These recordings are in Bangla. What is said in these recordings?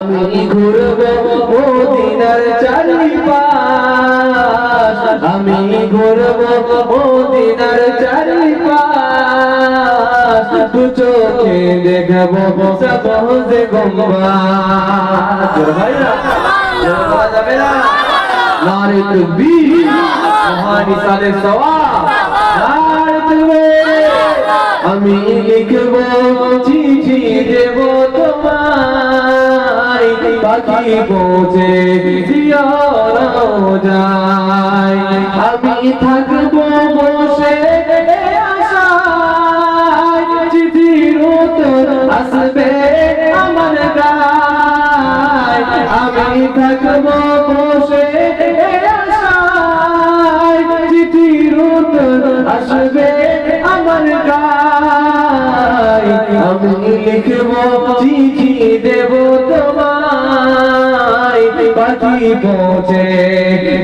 আমি ঘুরবো মদিনার চারিপাশ, আমি ঘুরবো মদিনার চারিপাশ, দু চোখে দেখবো সবুজে গম্বুজ। ভাইরা বলা যাবে না? নারে তাকবীর, মহানিসালে সওয়াব, নারে তাকবীর। আমি লিখবো চিঠি দেবো তোমায়, পাখি পৌঁছে দিও রোজায়। আমি থাকবো বসে আশায়, চিঠির উত্তর আসবে আমার গায়। আমি থাকবো বসে আশায়, চিঠির উত্তর আসবে আমার গায়। আমি লিখবো চিঠি দেবো তোমায়, পাখি পৌঁছে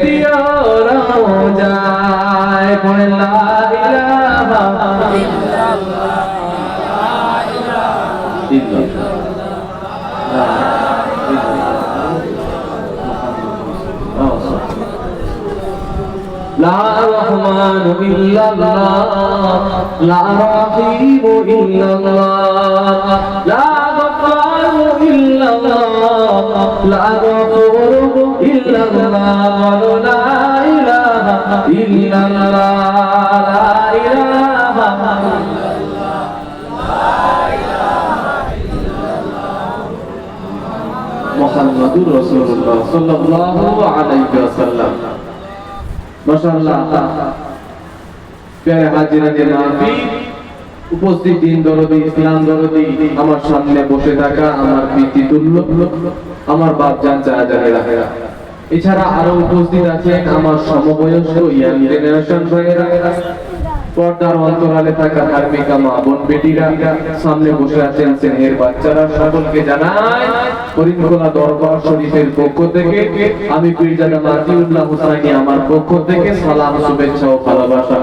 দিও রোজায়। পড়ে লা ইলাহা ইল্লাল্লাহ, লা রহমানু ইল্লাল্লাহ, লা রহিমু ইল্লাল্লাহ, লা গফফারু ইল্লাল্লাহ, লা গফুরু ইল্লাল্লাহ, লা ইলাহা ইল্লাল্লাহ, লা ইলাহা ইল্লাল্লাহ, লা ইলাহা ইল্লাল্লাহ, মুহাম্মাদুর রাসূলুল্লাহ সাল্লাল্লাহু আলাইহি ওয়াসাল্লাম। মাশাআল্লাহ, প্যারে হাজিরানে মাহফিল, উপস্থিত দিন দরদি, ইসলাম দরদি, আমার সামনে বসে থাকা আমার পিতৃতুল্য, আমার বাপজান চাচারা, এছাড়া আরো উপস্থিত আছেন আমার সমবয়স্ক ইয়াং জেনারেশন ভাইয়েরা, পর্দার অন্তরালে থাকা ধার্মিকা মা বোন বেটিরা, সামনে বসে আছেন স্নেহের বাচ্চারা, সকলকে জানাই করিমখোলা দরবার শরীফের পক্ষ থেকে, আমি পীরজাদা মাজিউল্লাহ হুসাইনি আমার পক্ষ থেকে সালাম, শুভেচ্ছা ও ভালোবাসা।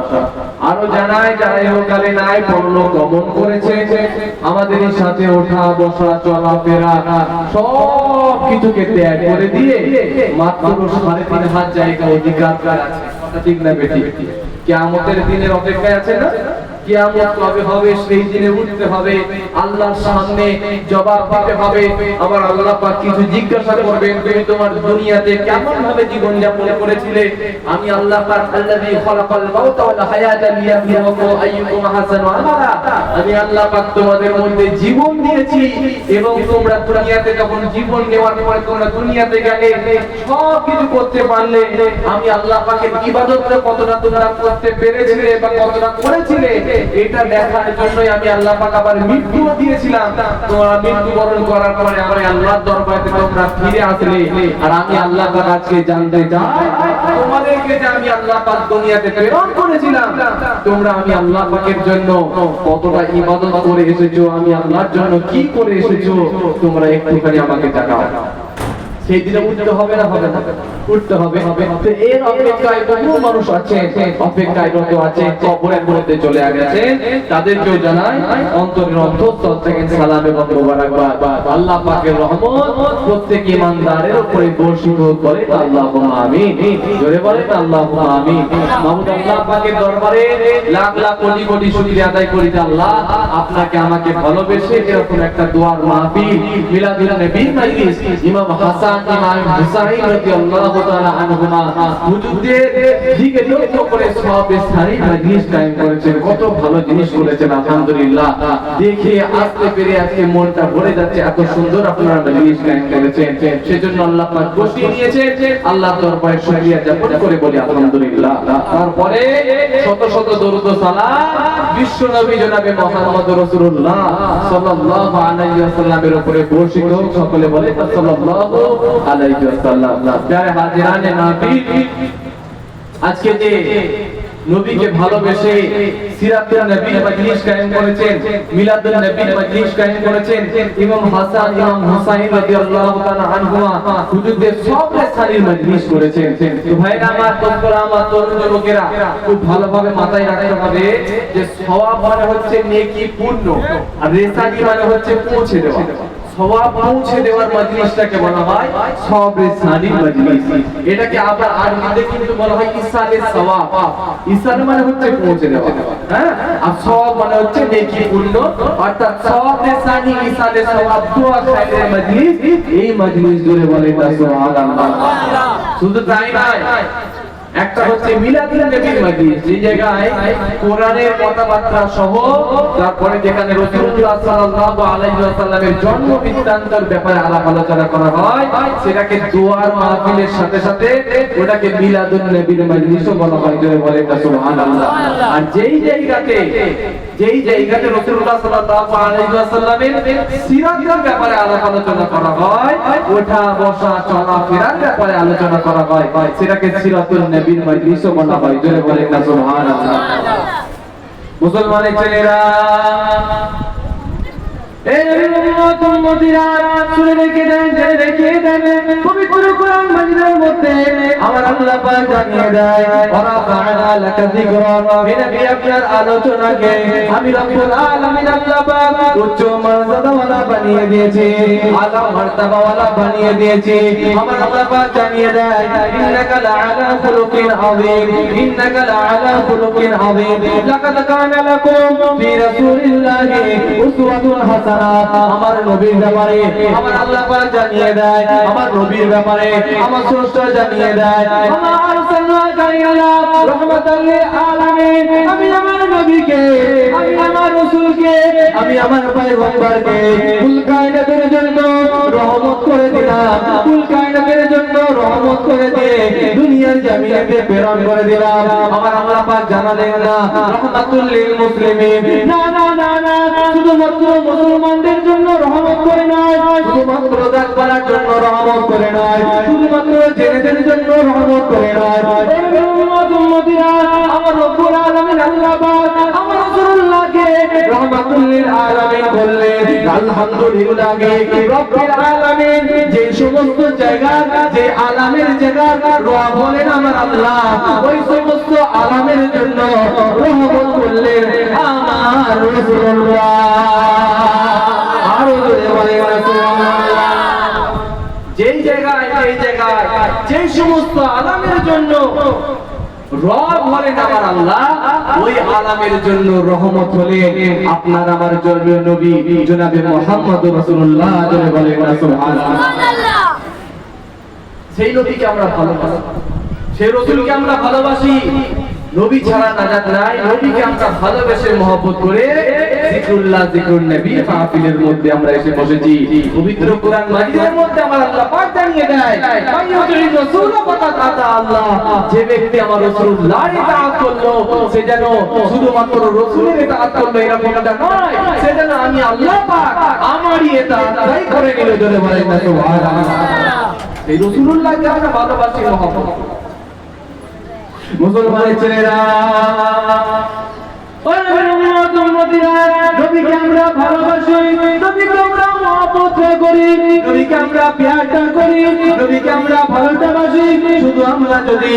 আরো জানাই যারা ইহকালে নাই, পরলোক গমন করেছে, আমাদের সাথে ওঠা বসা চলাফেরা সব কিছুকে ত্যাগ করে দিয়ে মাত্র 3.5 হাত জায়গা অধিকার আছে। ঠিক না বেটি? কিয়ামতের দিনের অপেক্ষায় আছে না? কিয়ামত কবে হবে? সেই দিনে উঠতে হবে, আল্লাহর সামনে জবাব দিতে হবে। আমার আল্লাহ পাক কিছু জিজ্ঞাসা করবেন, তুমি তোমার দুনিয়াতে কেমন ভাবে জীবন যাপন করেছিলে? আমি আল্লাহ পাক আল্লাযী খালাকাল মাউতা ওয়াল হায়াতা লিয়াবলুয়াকুম আইয়ুকুম আহসানু আমালা, আমি আল্লাহ পাক তোমাদের মধ্যে জীবন দিয়েছি এবং তোমরা দুনিয়াতে যখন জীবন নেওয়ার পরে তোমরা দুনিয়াতে গেলে সব কিছু করতে পারলে, আমি আল্লাহ পাকের ইবাদতটা কতটা তোমরা করতে পেরেছিলে বা কতটা করেছিলে, এটা দেখার জন্যই আমি আল্লাহ পাক আবার মৃত্যু দিয়েছিলাম। তোমরা মৃত্যুবরণ করার পরে আমার আল্লাহর দরবারে তোমরা ফিরে আসলে, আর আমি আল্লাহ পাক আজকে জানতে চাই তোমাদেরকে যে আমি আল্লাহ পাক দুনিয়াতে প্রেরণ করেছিলাম, তোমরা আমি আল্লাহ পাকের জন্য কতটা ইবাদত করে এসেছো, আমি আল্লাহর জন্য কি করে এসেছো, তোমরা একটুখানি আমাকে জানাও। সেই দিনে উঠতে হবে না? হবে না? উঠতে হবে। তো এর অপেক্ষায় বহু মানুষ আছে, অপেক্ষায় রত আছে, কবরের মধ্যে চলে গেছেন, তাদেরকেও জানাই অন্তরের অন্তঃস্থল থেকে সালাম এবং মোবারকবাদ। আল্লাহ পাকের রহমত প্রত্যেক ঈমানদারের উপরে বর্ষিত করে, আল্লাহুম্মা আমিন। জোরে বলেন আল্লাহুম্মা আমিন। মাহমুদ আল্লাহ পাকের দরবারে লাখ লাখ কোটি কোটি শুকরিয়া আদায় করি যে আল্লাহ আপনাকে আমাকে ভালোবেসে এরকম একটা দোয়ার মাহফিল, মিলাদুন নবী মাজলিস, ইমাম হাসান ইমাম হুসাইন রাদিয়াল্লাহু তাআলা আনহুমা হুজুরদের দিকে লক্ষ্য করে সব স্থানে মাজলিস কায়েম করেছেন। কত ভালো জিনিস করেছেন, আলহামদুলিল্লাহ। দেখে আসতে পেরে আজকে মনটা ভরে যাচ্ছে, এত সুন্দর আপনারা মাজলিস কায়েম করেছেন, সেজন্য আল্লাহ পাক বসিয়ে নিয়েছেন। আল্লাহর দরবারে শুকরিয়া জ্ঞাপন করে বলি আলহামদুলিল্লাহ। তারপরে শত শত দরুদ ও সালাম বিশ্ব নবী জনাবে মুহাম্মদ রাসূলুল্লাহ সাল্লাল্লাহু আলাইহি ওয়াসাল্লামের উপরে বর্ষিত হোক। সকলে বলে সাল্লাল্লাহু আলাইহি ওয়াসাল্লাম। প্যারে হাজিরানে মাহফিল, আজকে যে নবীকে ভালোবেসে সিরাতুন নবীর মাজলিস কায়েম করেছেন, মিলাদুন নবীর মাজলিস কায়েম করেছেন, ইমাম হাসান ইমাম হুসাইন রাদিয়াল্লাহু তাআলা আনহুমা হুজুরদের সবরে সারির মাজলিস করেছেন। তো ভাইরা আমার, তোমরা আমার তরুণ যুবকেরা খুব ভালোভাবে মাথায় রাখতে হবে যে সওয়াব মানে হচ্ছে নেকি, পুণ্য, আর রেসাকি মানে হচ্ছে পৌঁছে দেওয়া। সওয়াব পৌঁছে দেওয়ার মজলিসটাকে বলা হয় সওয়াবে সানি মজলিস। এটাকে আবার আরবিতে কিন্তু বলা হয় ইসালে সওয়াব। ইসাল মানে হচ্ছে পৌঁছে দেওয়া, হ্যাঁ, আর সওয়াব মানে হচ্ছে নেকি পুণ্য, অর্থাৎ সওয়াবে সানি ইসালে সওয়াব দোয়া খায়রের মজলিস। এই মজলিস জুড়ে বলে তা সুবহানাল্লাহ। শুধু তাই নয়, একটা হচ্ছে মিলাদুন নবীর মজলিস, যে জায়গায় কোরআনের কথাবার্তা সহ, তারপরে যেখানে রাসূলুল্লাহ সাল্লাল্লাহু আলাইহি ওয়াসাল্লামের জন্ম বৃত্তান্তের ব্যাপারে আলাপ আলোচনা করা হয়, সেটাকে দোয়ার মাহফিলের সাথে সাথে ওটাকে মিলাদুন নবীর মজলিসও বলা হয়। জোরে বলে তা সুবহানাল্লাহ। আর যেই জায়গাতে রাসূলুল্লাহ সাল্লাল্লাহু আলাইহি ওয়াসাল্লামের সিরাতের ব্যাপারে আলাপ আলোচনা করা হয়, ওঠা বসা চলাফেরার ব্যাপারে আলোচনা করা হয়, সেটাকে সিরাতুন নবীর মজলিসও বলা হয়। জোরে বলে না সুবহানাল্লাহ। মুসলমানের ছেলেরা, এই নবীর উম্মতিরা, শুনে রেখে দেন, জেনে রেখে দেন, পবিত্র কোরআন মাজিদের মধ্যে আমার আল্লাহ পাক জানিয়ে দেয়, ওয়া বা'না লাকা যিকরা, হে নবী আপনার আলোচনাকে আমি রব্বুল আলামিন আল্লাহ পাক উচ্চ মর্যাদাওয়ালা বানিয়ে দিয়েছি, আলা মারতাবাওয়ালা বানিয়ে দিয়েছি। আমার আল্লাহ পাক জানিয়ে দেয়, ইন্নাকা লাআলা খুলুকিন আযীম, ইন্নাকা লাআলা খুলুকিন আযীম, লাকাদ কানা লাকুম ফি রাসূলিল্লাহি উসওয়াতুন হাসানাহ। আমার নবীর ব্যাপারে আমার আল্লাহ পাক জানিয়ে দেয়, আমার নবীর ব্যাপারে আমার স্রষ্টা জানিয়ে দেয়, আমার আরসালনাকা ইলা রাহমাতাল লিল আলামিন, আমি আমার নবীকে, আমি আমার রাসূলকে, আমি আমার পয়গম্বরকে কুল কায়নাতের জন্য রহমত করে দিলাম, কুল কায়নাতের জন্য রহমত করে দিয়ে দুনিয়ার জমিনে প্রেরণ করে দিলাম। আমার আল্লাহ পাক জানালেন না রাহমাতুল লিল মুসলিমিন, না না না না, শুধুমাত্র মুসলমানদের জন্য রহমত করে নয়, শুধুমাত্র দাসবালার জন্য রহমত করে নয়, শুধুমাত্র জেনেদের জন্য রহমত করে নয়। উম্মতিরা, আমার রব্বুল আলামিন আল্লাহ পাক আমার রাসূলুল্লাহকে রাহমাতুল লিল আলামিন বললেন। আলহামদুলিল্লাহ, রব্বুল আলামিন যে সমস্ত জায়গা, যে আলামের জায়গা রব বলেন আমার আল্লাহ, ওই সমস্ত আলামের জন্য রহমত করলেন আমার রাসূলুল্লাহ। যেই জায়গায় যেই সমস্ত আলামের জন্য রব হলেন আমার আল্লাহ, ওই আলামের জন্য রহমত হলেন আপনার আমার জন্য নবী জনাবে মুহাম্মদুর রাসূলুল্লাহ। জোরে বলেন না সুবহানাল্লাহ। সেই নবীকে আমরা ভালোবাসি, সেই রাসূলকে আমরা ভালোবাসি। নবী ছাড়া নাজাত নাই। নবীকে আমরা ভালোবেসে মহব্বত করে জিকরুল্লাহ, জিকরুন নবী মাহফিলের মধ্যে আমরা এসে বসেছি। পবিত্র কোরআন মাজিদের মধ্যে আমার আল্লাহ পাক জানিয়ে দেয়, মাইয়ুতির রাসূল ফাকাদ আতা আল্লাহ, যে ব্যক্তি আমার রাসূলুল্লাহর ইতাআত করলো, সে যেন শুধুমাত্র রাসূলের ইতাআত করলো এরকমটা নয়, সে যেন আমি আল্লাহ পাক আমারই ইতাআত করে নিল। জোরে বলেন না সুবহানাল্লাহ। এই রাসূলুল্লাহকে আমরা ভালোবাসি, মহব্বত। মুসলমানের ছেলেরা, নবীকে আমরা ভালোবাসি, নবীকে আমরা মহব্বত করি, নবীকে আমরা প্যারটা করি, নবীকে আমরা ভালোবাসি। শুধু আমরা যদি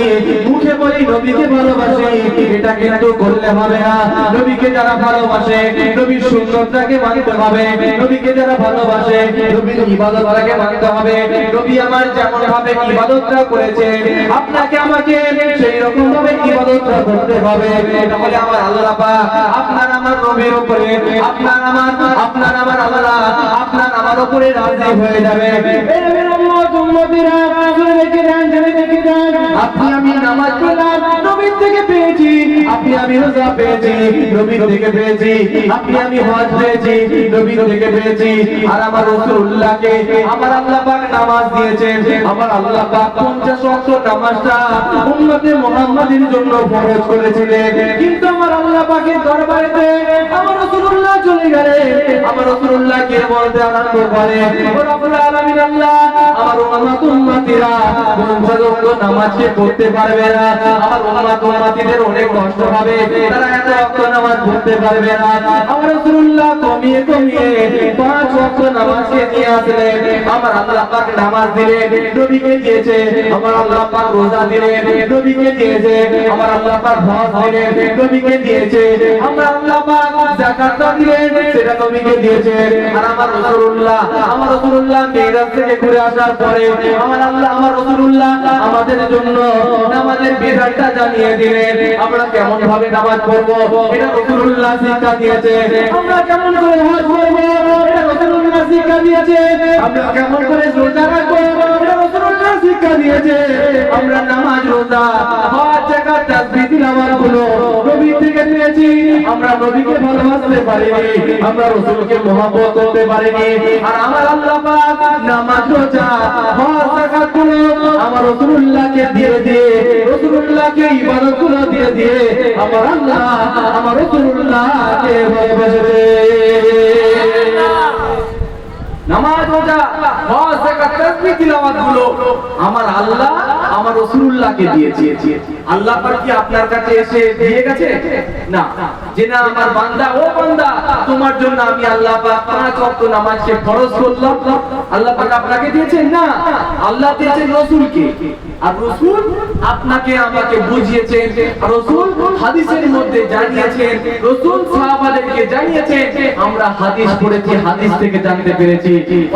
মুখে বলি নবীকে ভালোবাসি, এটা কিন্তু করলে হবে না। নবীকে যারা ভালোবাসে নবীর সুন্নতটাকে মানতে হবে, নবীকে যারা ভালোবাসে নবীর ইবাদতটাকে মানতে হবে। নবী আমার যেমন ভাবে ইবাদতটা করেছে, আপনাকে আমাকে সেই রকম ভাবে ইবাদতটা করতে হবে। তাহলে আমার আল্লাহ পাক আপনার আমার নবীর উপরে, আপনার আমার আল্লাহ আপনার আমার উপরে রাজি হয়ে যাবে। আপনি আমি নামাজ পড়লাম, নবীর থেকে পেয়েছি, আপনি আমি রোজা পেয়েছি, নবীর থেকে পেয়েছি, আপনি আমি হজ পেয়েছি, নবীর থেকে পেয়েছি। আর আমার রাসূলুল্লাহকে আমার আল্লাহ পাক নামাজ দিয়েছেন, আমার আল্লাহ পাক 50 ওয়াক্ত নামাজটা উম্মতে মুহাম্মাদের জন্য ফরজ করেছিলেন। কিন্তু আমার আল্লাহ পাকের দরবারেতে আমার রাসূলুল্লাহ চলে গেলেন, আমার রাসূলুল্লাহকে বলতে আরম্ভ করে, ও রব্বুল আলামিন আল্লাহ, আমার উম্মতিরা 50 ওয়াক্ত নামাজকে পড়তে পারবে না, আমার উম্মত উম্মতিদের অনেক কষ্ট হবে, তারা এত ওয়াক্ত নামাজ পড়তে পারবে না। আমার রাসূলুল্লাহ কমিয়ে কমিয়ে 5 ওয়াক্ত নামাজকে নিয়ে আসলেন। আমার আল্লাহ পাক নামাজ দিলেন, নবীকে দিয়েছে। আমার আল্লাহ পাক রোজা দিলেন, নবীকে দিয়েছে। আমার আল্লাহ পাক হজ দিলেন, নবীকে দিয়েছে। আমার আল্লাহ পাক যাকাত দিলেন, সেটা নবীকে দিয়েছে। আর আমার রাসূলুল্লাহ মিরাজ থেকে ঘুরে আসার পরে আমার আল্লাহ আমার রাসূলুল্লাহ আমাদের জন্য নামাজের বিধানটা জানিয়ে দিলেন। আমরা কেমন ভাবে নামাজ পড়বো এটা রাসূলুল্লাহ শিক্ষা দিয়েছে। আমরা কেমন করে হজ করব এটা রাসূলুল্লাহ শিক্ষা দিয়েছে। আমরা কেমন করে রোজা রাখবো এটা রাসূলুল্লাহ শিক্ষা দিয়েছে। আমরা নামাজ, রোজা, হজ, যাকাত, তাসবিহ, তিলাওয়াত গুলো নবী থেকে পেয়েছি। আমরা নবীকে ভালোবাসতে পারিনি, আমরা রাসূলকে মহব্বত করতে পারিনি। আর আমার আল্লাহ পাক নামাজ, রোজা, হজ, যাকাত গুলো আমার রাসূলুল্লাহকে দিয়ে দিয়ে, রাসূলুল্লাহকে ইবাদত গুলো দিয়ে দিয়ে আমার আল্লাহ আমার রাসূলুল্লাহকে ভালোবাসে। নামাজ, রোজা, হজ, যাকাত, তাসবিহ, তিলাওয়াত গুলো আমার আল্লাহ আমার রাসূলুল্লাহকে দিয়েছে। আল্লাহ পাক কি আপনার কাছে এসে দিয়ে গেছে? না, যে না আমার বান্দা, ও বান্দা তোমার জন্য আমি আল্লাহ পাক 5 ওয়াক্ত নামাজকে ফরজ করলাম, আল্লাহ পাক আপনাকে দিয়েছেন? না, আল্লাহ দিয়েছেন রাসূলকে। আর রাসূল আপনাকে আমাকে বুঝিয়েছেন, রাসূল হাদিসের মধ্যে জানিয়েছেন, রাসূল সাহাবাদেরকে জানিয়েছেন। আমরা হাদিস পড়েছি, হাদিস থেকে জানতে পেরেছি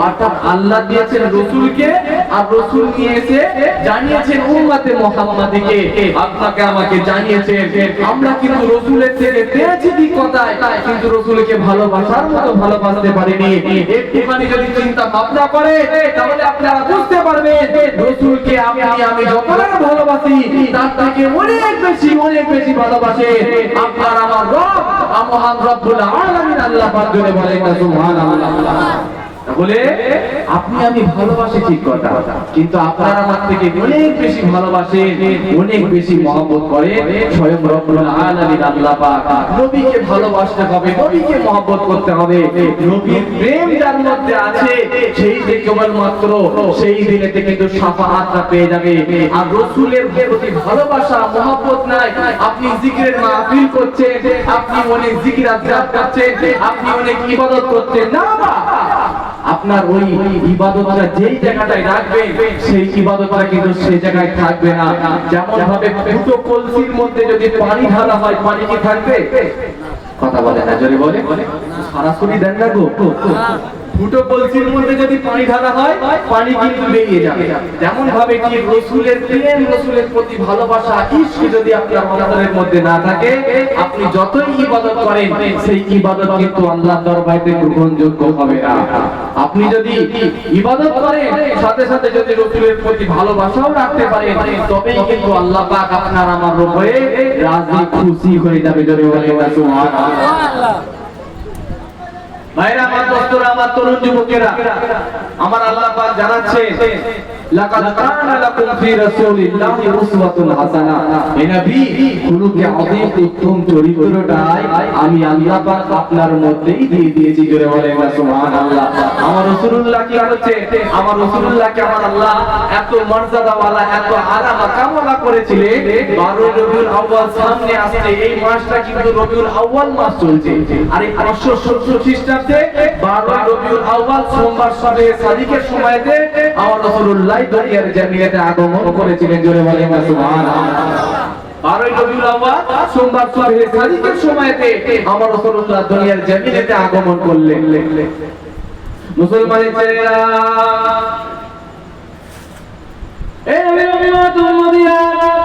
অর্থাৎ আল্লাহ দিয়েছেন রাসূলকে, আর রাসূল নিয়ে এসে জানিয়েছেন উম্মতে মুহাম্মাদীকে, আপনাকে আমাকে জানিয়েছেন। আমরা কিন্তু রাসূলের থেকে পেয়েছি কি কথায়, কিন্তু রাসূলকে ভালোবাসার মতো ভালোবাসতে পারিনি। একটুখানি যদি চিন্তা ভাবনা করে তাহলে আপনারা বুঝতে পারবেন রাসূলকে আমি যতটা ভালোবাসি তার থেকে অনেক বেশি ভালোবাসে আপনার আমার রব মহান রব্বুল আলামিন আল্লাহ পাক। জোরে বলেন না সুবহানাল্লাহ। তাহলে আপনি আমি ভালোবাসি ঠিক কথা, কিন্তু আপনার আমার থেকে অনেক বেশি ভালোবাসে, অনেক বেশি মহব্বত করে স্বয়ং রব্বুল আলামিন আল্লাহ পাক। নবীকে ভালোবাসতে হবে, নবীকে মহব্বত করতে হবে। নবীর প্রেম যার মধ্যে আছে সেই যে কেবলমাত্র সেই দিনেতে কিন্তু শাফাআতটা পেয়ে যাবে। আর রাসূলের প্রতি ভালোবাসা মহব্বত নাই, আপনি জিকিরের মাহফিল করছেন, আপনি অনেক জিকির আজকার করছেন, আপনি অনেক ইবাদত করছেন, না আপনার ওই ইবাদতটা যেই জায়গাটায় রাখবেন সেই ইবাদতটা কিন্তু সেই জায়গায় থাকবে না। যেমন ভাবে দুটো কলসির মধ্যে যদি পানি ঢালা হয়, পানি কি থাকবে? কথা বলে না, জোরে বলে, সরাসরি দেন না গো। দুটো কলসির মধ্যে যদি পানি ঢালা হয়, পানি কিন্তু বেরিয়ে যাবে। যেমন ভাবে কি রাসূলের প্রেম, রাসূলের প্রতি ভালোবাসা, ইশক যদি আপনার অন্তরের মধ্যে না থাকে, আপনি যতই ইবাদত করেন সেই ইবাদত কিন্তু আল্লাহর দরবারে গ্রহণযোগ্য হবে না। আপনি যদি ইবাদত করেন সাথে সাথে যদি রাসূলের প্রতি ভালোবাসাও রাখতে পারেন, তবেই কিন্তু আল্লাহ পাক আপনার আমার উপরে রাজি খুশি হয়ে যাবে। জোরে বলেন না সুবহানাল্লাহ। ভাইরা আমার, দোস্তরা আমার, তরুণ যুবকেরা, আমার আল্লাহ পাক জানাচ্ছে লাকাদ কানা লাকুম ফি রাসূলিল্লাহি উসওয়াতুন হাসানা। হে নবী, খুলুকে আযীম উত্তম চরিত্রটাই আমি আল্লাহ পাক আপনার মধ্যেই দিয়ে দিয়েছি। জোরে বলেন না সুবহানাল্লাহ। আমার রাসূলুল্লাহ কি করেছে? আমার রাসূলুল্লাহকে আমার আল্লাহ এত মর্যাদাওয়ালা, এত আলা মাকামওয়ালা করেছিলেন। 12 রবিউল আউয়াল সামনে আসছে, এই মাসটা কিন্তু রবিউল আউয়াল মাস চলছে। আর এই 570 খ্রিস্টাব্দে 12 রবিউল আউয়াল সোমবার সবে সাদিকের সময়তে আমার রাসূলুল্লাহ দুনিয়ার জমিনে আগমন করেছিলেন। জোরে বলেন না সুবহানাল্লাহ। 12 রবিউল আউয়াল সোমবার সবে সাদিকের সময়তে আমার রাসূলুল্লাহ দুনিয়ার জমিনে আগমন করলেন। মুসলমানের ছেলেরা, এই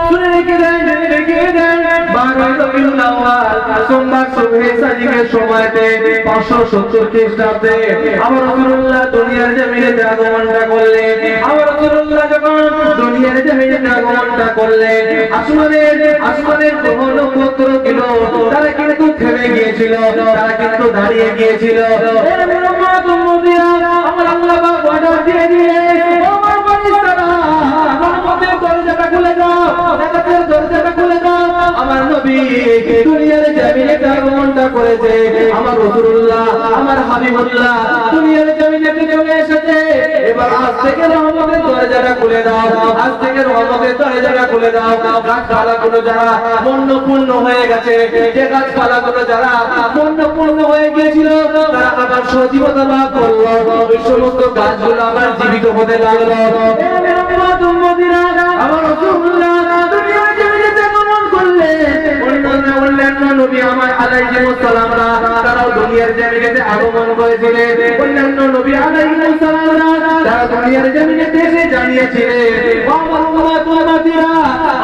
শুনে রেখে দেন, রেখে দেন। 12 রবিউল আউয়াল সোমবার সবে সাদিকের সময়তে 570 খ্রিস্টাব্দে আমার রাসূলুল্লাহ দুনিয়ার জমিনে আগমনটা করলেন। আমার রাসূলুল্লাহ যখন দুনিয়ার জমিনে আগমনটা করলেন, আসমানের গ্রহ নক্ষত্র ছিল তারা কিন্তু থেমে গিয়েছিল, তারা কিন্তু দাঁড়িয়ে গিয়েছিল। আমার আল্লাহ পাক অর্ডার দিয়ে দিলেন, আমার ফেরেশতারা রহমতের দরজাটা খুলে দাও, জান্নাতের দরজাটা খুলে দাও। আমার নবী দুনিয়ার জমিনে আগমনটা করেছে, আমার রাসূলুল্লাহ, আমার হাবিবুল্লাহ দুনিয়ার জমিনে চলে এসেছে। এবার আস্তে থেকে রহমতের দরজাটা খুলে দাও, আজ থেকে রহমতের দরজাটা খুলে দাও। গাছপালাগুলো যারা বন্যপূর্ণ হয়ে গেছে, যে গাছপালাগুলো যারা বন্যপূর্ণ হয়ে গিয়েছিল তারা আবার সজীবতা লাভ করলো, ওই সমস্ত গাছগুলো আবার জীবিত হতে লাগলো। আমার রাসূলুল্লাহ দুনিয়ার জমিনে গমন করলেন, অন্যান্য নবী আমার আলাইহিস সালামরা তারাও দুনিয়ার জমিনে আগমন করেছিলেন। অন্যান্য নবী আলাইহিস সালামরা তারা দুনিয়ার জমিনে এসে জানিয়েছিলেন, আমার উম্মত-উম্মতিরা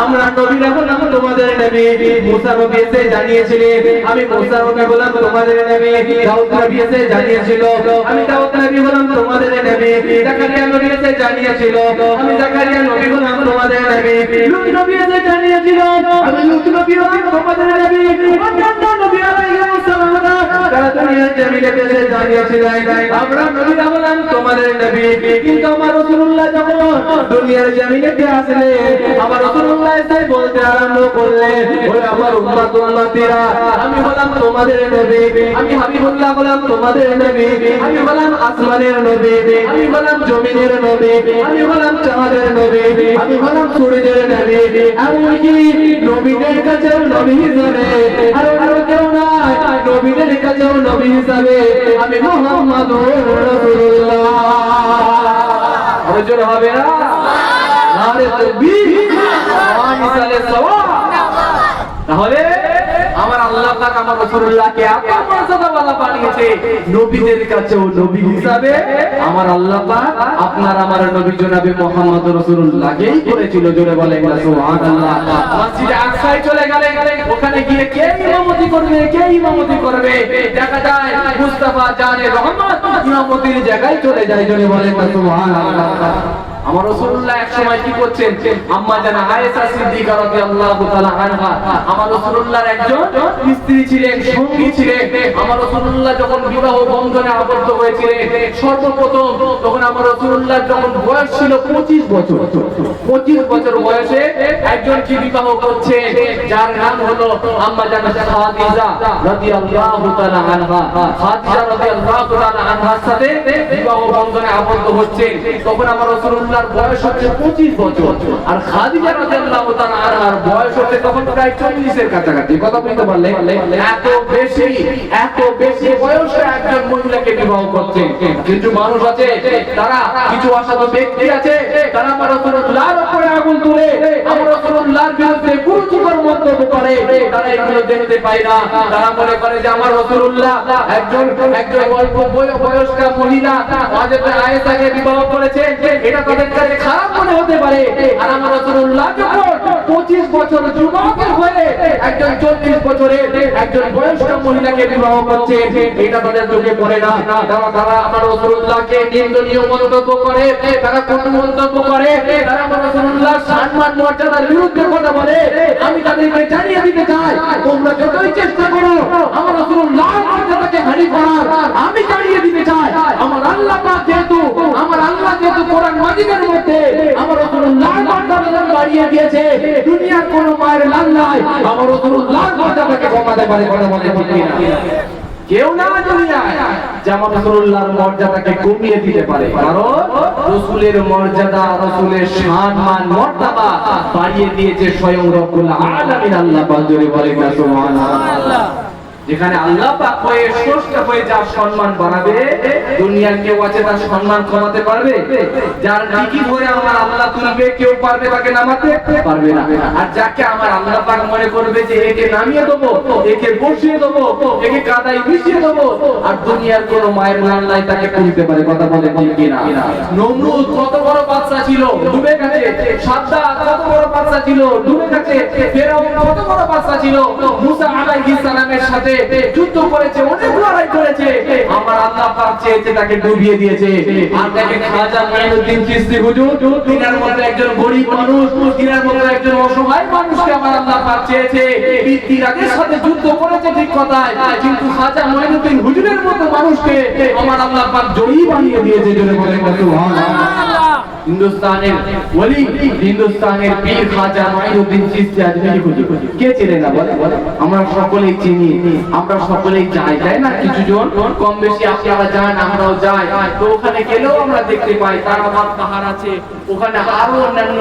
আমরা নবীরা হলাম তোমাদের নবী। মুসা নবী এসে জানিয়েছিলেন, আমি মুসা নবী হলাম তোমাদের নবী। দাউদ নবী এসে জানিয়েছিল, আমি দাউদ নবী হলাম তোমাদের নবী। জাকারিয়া নবী এসে জানিয়েছিল, আমি জাকারিয়া নবী হলাম তোমাদের নবী। লূত নবী এসে জানিয়েছিল, আমি লূত নবী হলাম তোমাদের নবী। অন্যান্য নবী আলাইহিস সালামরা তারা দুনিয়ার জমিনে এসে জানিয়েছিলেন, আমরা নবীরা হলাম তোমাদের নবী। কিন্তু আমার রাসূলুল্লাহ যখন দুনিয়ার জমিনে আসলেন, আমার রাসূলুল্লাহ এসে বলতে আরম্ভ করলেন, ওরে আমার উম্মত-উম্মতিরা আমি হলাম তোমাদের নবী, আমি হাবিবুল্লাহ হলাম তোমাদের নবী, আমি হলাম আসমানের নবী, আমি হলাম জমিনের নবী, আমি হলাম চাঁদের নবী, আমি হলাম সূর্যের নবী। এমনকি নবীদের কাছেও নবী হিসাবে আর কেউ নাই, নবীদের কাছেও নবী হিসাবে আমি মুহাম্মাদুর রাসূলুল্লাহ। ওজোর হবে না নারে তাকবীর ওয়া মিসালে সওয়াব। তাহলে আমার আল্লাহ পাক আমার রাসূলুল্লাহকে এত মর্যাদাওয়ালা বানিয়েছে, নবীদের কাছেও নবী হিসাবে আমার আল্লাহ পাক আপনার আমার নবী জনাবে মুহাম্মদ রাসূলুল্লাহকেই করেছিল। জোরে বলেন না সুবহানাল্লাহ। মসজিদে আকসায় চলে গেলেন, ওখানে গিয়ে কে ইমামতি করবে, কে ইমামতি করবে? দেখা যায় মুস্তাফা জানে রহমত ইমামতির জায়গায় চলে যায়। জোরে বলেন না সুবহানাল্লাহ। আমার রাসূলুল্লাহ এক সময় কি করছেন, আম্মা জানা আয়েশা সিদ্দিকা রাদিয়াল্লাহু তাআলা আনহা আমার রাসূলুল্লাহর একজন স্ত্রী ছিলেন, সঙ্গী ছিলেন। আমার রাসূলুল্লাহ যখন বিবাহ বন্ধনে আবদ্ধ হয়েছিলেন সর্বপ্রথম তখন আমার রাসূলুল্লাহ যখন বয়স ছিল 25 বছর, 25 বছর বয়সে একজনকে বিবাহ করছে যার নাম হলো আম্মা জানা খাদিজা রাদিয়াল্লাহু তাআলা আনহা। খাদিজা রাদিয়াল্লাহু তাআলা আনহার সাথে বিবাহ বন্ধনে আবদ্ধ হচ্ছেন। তখন আমার রাসূলুল্লাহ বয়স হচ্ছে 25 বছর, আর খাদিজা রাদিয়াল্লাহু তাআলা আনহার বয়স হচ্ছে তখন প্রায় 40 এর কাছাকাছি। কথা বলতে পারলে এত বেশি বয়সে একজন মহিলাকে বিবাহ করছে। কিছু মানুষ আছে, তারা কিছু অসাধু ব্যক্তি আছে, তারা আমার রাসূলুল্লাহর উপরে আগুন তুলে আমার রাসূলুল্লাহর বিরুদ্ধে কুরুচিকর মন্তব্য করে। তারা এগুলো দেখতে পায় না, তারা মনে করে যে আমার রাসূলুল্লাহ একজন অল্প বয়স্কা মহিলা হযরত আয়েশাকে বিবাহ করেছে, এটা তাদের কাছে খারাপ মনে হতে পারে। আর আমার রাসূলুল্লাহ যখন 25 বছর যুবক হয়ে একজন 40 বছরের একজন বয়স্ক মহিলাকে বিবাহ করছে, এটা তাদের চোখে পড়ে না। তারা আমার রাসূলুল্লাহকে নিন্দনীয় মন্তব্য করে, তারা কোন মন্তব্য করে, তারা আমার রাসূলুল্লাহর সম্মান মর্যাদার বিরুদ্ধে কথা বলে। আমি তাদেরকে জানিয়ে দিতে চাই, তোমরা যতই চেষ্টা করো আমার রাসূলুল্লাহর মর্যাদাকে হানি করার, আমি জানিয়ে দিতে চাই আমার আল্লাহ পাক যেহেতু কোরআন মাজিদের মধ্যে আমার রাসূলুল্লাহর মর্যাদা বাড়িয়ে দিয়েছে, দুনিয়ার কোন মায়ের লাল নাই আমার রাসূলুল্লাহর মর্যাদাকে কমাতে পারে। কথা বলে ঠিক না? কেউ না দুনিয়ায় যে আমার রাসূলুল্লাহর মর্যাদাকে কমিয়ে দিতে পারে, কারণ রাসূলের মর্যাদা, রাসূলের সম্মান মর্যাদা বাড়িয়ে দিয়েছে স্বয়ং রব্বুল আলামিন আল্লাহ পাক। জোরে বলেন না সুবহানাল্লাহ। যেখানে আল্লাহ পাক হয়ে স্রষ্টা হয়ে যার সম্মান বাড়াবে, দুনিয়ার কেউ আছে তার সম্মান কমাতে পারবে? যার নিকি ধরে আমার আল্লাহ তুলবে কেউ পারবে তাকে নামাতে পারবে না। আর যাকে আমার আল্লাহ পাক মনে করবে যে একে নামিয়ে দেবো, একে বসিয়ে দেবো, একে কাদায় মিশিয়ে দেবো, আর দুনিয়ার কোন মায়ের লাল নাই তাকে তুলতে পারে। কথা বলে ঠিক কিনা? নমরুদ কত বড় বাদশা ছিল, ডুবে গেছে। সাদ্দাত কত বড় বাদশা ছিল, ডুবে গেছে। ফেরাউন কত বড় বাদশা ছিল, মুসা আলাইহিস সালামের সাথে যুদ্ধ করেছে, অনেক লড়াই করেছে, আমার আল্লাহ পাক চেয়েছে তাকে ডুবিয়ে দিয়েছে। আর তাকে খাজা মাইনুদ্দিন চিশতি হুজুর, তিনার মতো একজন গরিব মানুষ, তিনার মতো একজন অসহায় মানুষকে আমার আল্লাহ পাক চেয়েছে। বীরদের সাথে যুদ্ধ করেছে ঠিক কথাই, কিন্তু খাজা মাইনুদ্দিন হুজুরের মতো মানুষকে আমার আল্লাহ পাক জয়ী বানিয়ে দিয়েছে। জোরে বলেন সুবহানাল্লাহ। হিন্দুস্তানের ওলি, হিন্দুস্তানের পীর খাজা মাইনুদ্দিন চিশতি আজমিরি হুজুর। কে চেনে না বলে? আমরা সকলেই চিনি, আমরা সকলেই যাই, তাই না? কিছু জন কম বেশি আপনারা যান, আমরাও যাই। তো ওখানে গেলেও আমরা দেখতে পাই তারাবাদ পাহাড় আছে, ওখানে আরো অন্যান্য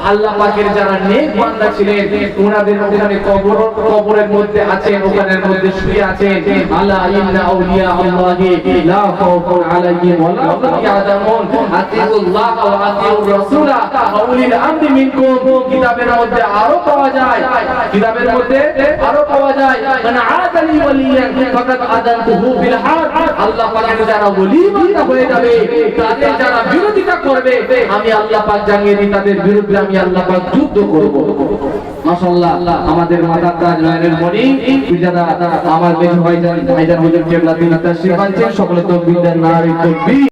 আল্লাহ পাকের যারা নেক বান্দা ছিলেন ওনাদের ওখানে কবরের মধ্যে আছেন, ওখানের মধ্যে শুয়ে আছেন। আলা ইন্না আউলিয়া আল্লাহি লা খাউফুন আলাইহিম ওয়া লা হুম ইয়াহজানুন আতিউল্লাহ ওয়া আতিউর রাসূলা ওয়া উলিল আমরি মিনকুম। কিতাবের মধ্যে আরো পাওয়া যায়, কিতাবের মধ্যে আরো পাওয়া যায় মান আদালি ওয়ালিয়ান ফাকাদ আদানতুহু বিল হক। আল্লাহ পাকের যারা ওলি বান্দা হয়ে যাবে, তাদের যারা বিরোধিতা করবে, আমি আল্লাহ পাক জানিয়ে দিই তাদের বিরুদ্ধে আমি আল্লাহ পাক যুদ্ধ করব। মাশাআল্লাহ, আমাদের মাতার তাজ নয়নের মণি পিজাদা আমার বেশ ভাইজান হুজুর কেবলা তিনি তাশরীফ আনছেন। সকলে তাকবীর দেন, নারে তাকবীর।